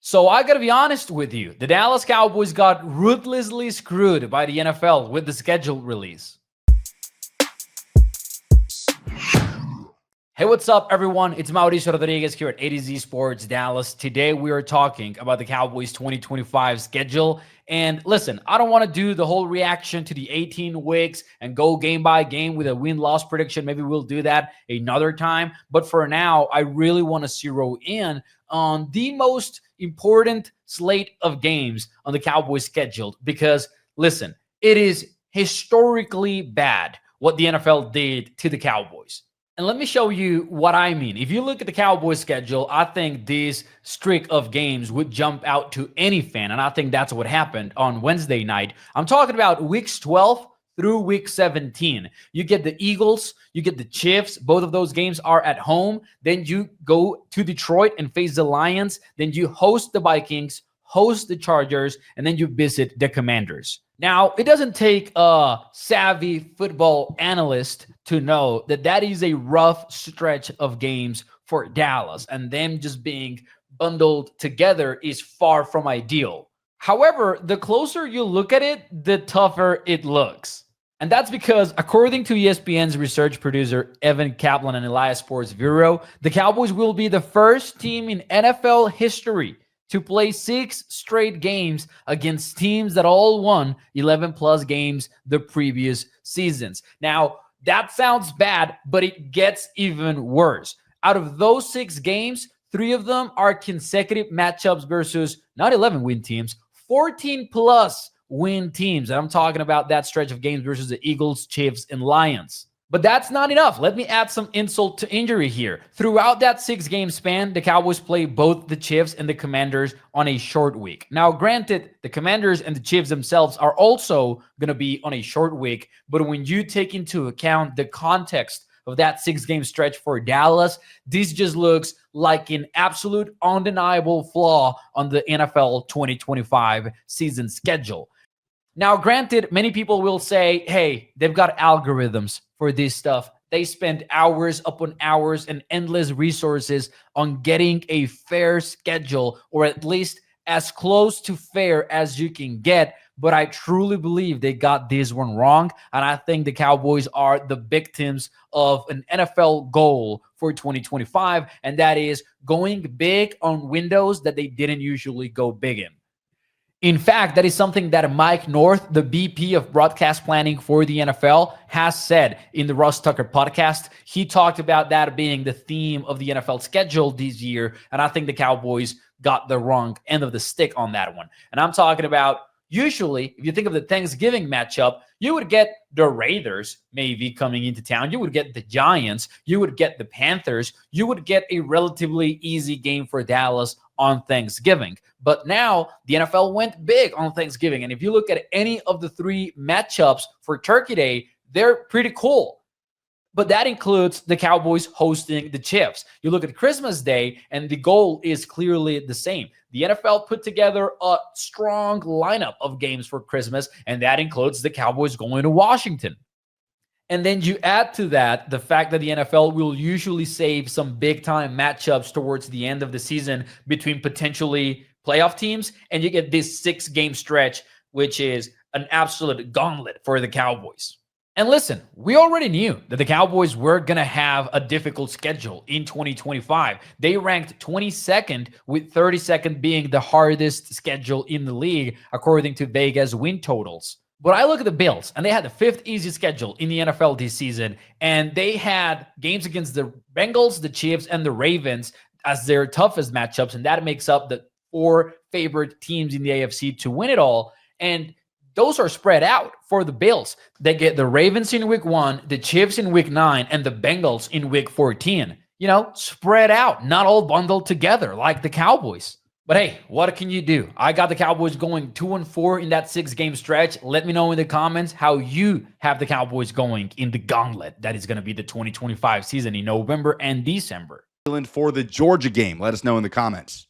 So I gotta be honest with you. The Dallas Cowboys got ruthlessly screwed by the NFL with the schedule release. Hey, what's up, everyone? It's Mauricio Rodriguez here at A to Z Sports Dallas. Today, we are talking about the Cowboys 2025 schedule. And listen, I don't want to do the whole reaction to the 18 weeks and go game by game with a win-loss prediction. Maybe we'll do that another time. But for now, I really want to zero in on the most important slate of games on the Cowboys schedule. Because, listen, it is historically bad what the NFL did to the Cowboys. And let me show you what I mean. If you look at the Cowboys schedule, I think this streak of games would jump out to any fan. And I think that's what happened on Wednesday night. I'm talking about weeks 12 through week 17. You get the Eagles, you get the Chiefs. Both of those games are at home. Then you go to Detroit and face the Lions. Then you host the Vikings, host the Chargers, and then you visit the Commanders. Now, it doesn't take a savvy football analyst to know that that is a rough stretch of games for Dallas, and them just being bundled together is far from ideal. However, the closer you look at it, the tougher it looks. And that's because, according to ESPN's research producer Evan Kaplan and Elias Sports Bureau, the Cowboys will be the first team in NFL history to play 6 straight games against teams that all won 11-plus games the previous seasons. Now, that sounds bad, but it gets even worse. Out of those 6 games, 3 of them are consecutive matchups versus not 11-win teams, 14-plus win teams. And I'm talking about that stretch of games versus the Eagles, Chiefs, and Lions. But that's not enough. Let me add some insult to injury here. Throughout that 6-game span, the Cowboys play both the Chiefs and the Commanders on a short week. Now, granted, the Commanders and the Chiefs themselves are also going to be on a short week. But when you take into account the context of that 6-game stretch for Dallas, this just looks like an absolute undeniable flaw on the NFL 2025 season schedule. Now, granted, many people will say, hey, they've got algorithms for this stuff. They spend hours upon hours and endless resources on getting a fair schedule, or at least as close to fair as you can get. But I truly believe they got this one wrong. And I think the Cowboys are the victims of an NFL goal for 2025. And that is going big on windows that they didn't usually go big in. In fact, that is something that Mike North, the VP of broadcast planning for the NFL, has said in the Russ Tucker podcast. He talked about that being the theme of the NFL schedule this year, and I think the Cowboys got the wrong end of the stick on that one. And I'm talking about, usually, if you think of the Thanksgiving matchup, you would get the Raiders maybe coming into town. You would get the Giants. You would get the Panthers. You would get a relatively easy game for Dallas on Thanksgiving. But now the NFL went big on Thanksgiving. And if you look at any of the 3 matchups for Turkey Day, they're pretty cool. But that includes the Cowboys hosting the Chiefs. You look at Christmas Day, and the goal is clearly the same. The NFL put together a strong lineup of games for Christmas, and that includes the Cowboys going to Washington. And then you add to that the fact that the NFL will usually save some big-time matchups towards the end of the season between potentially playoff teams, and you get this 6-game stretch, which is an absolute gauntlet for the Cowboys. And listen, we already knew that the Cowboys were going to have a difficult schedule in 2025. They ranked 22nd, with 32nd being the hardest schedule in the league, according to Vegas win totals. But I look at the Bills, and they had the 5th easiest schedule in the NFL this season, and they had games against the Bengals, the Chiefs, and the Ravens as their toughest matchups, and that makes up the 4 favorite teams in the AFC to win it all. And those are spread out for the Bills. They get the Ravens in week 1, the Chiefs in week 9, and the Bengals in week 14. You know, spread out, not all bundled together like the Cowboys. But hey, what can you do? I got the Cowboys going 2-4 in that 6-game stretch. Let me know in the comments how you have the Cowboys going in the gauntlet that is going to be the 2025 season in November and December. For the Georgia game, let us know in the comments.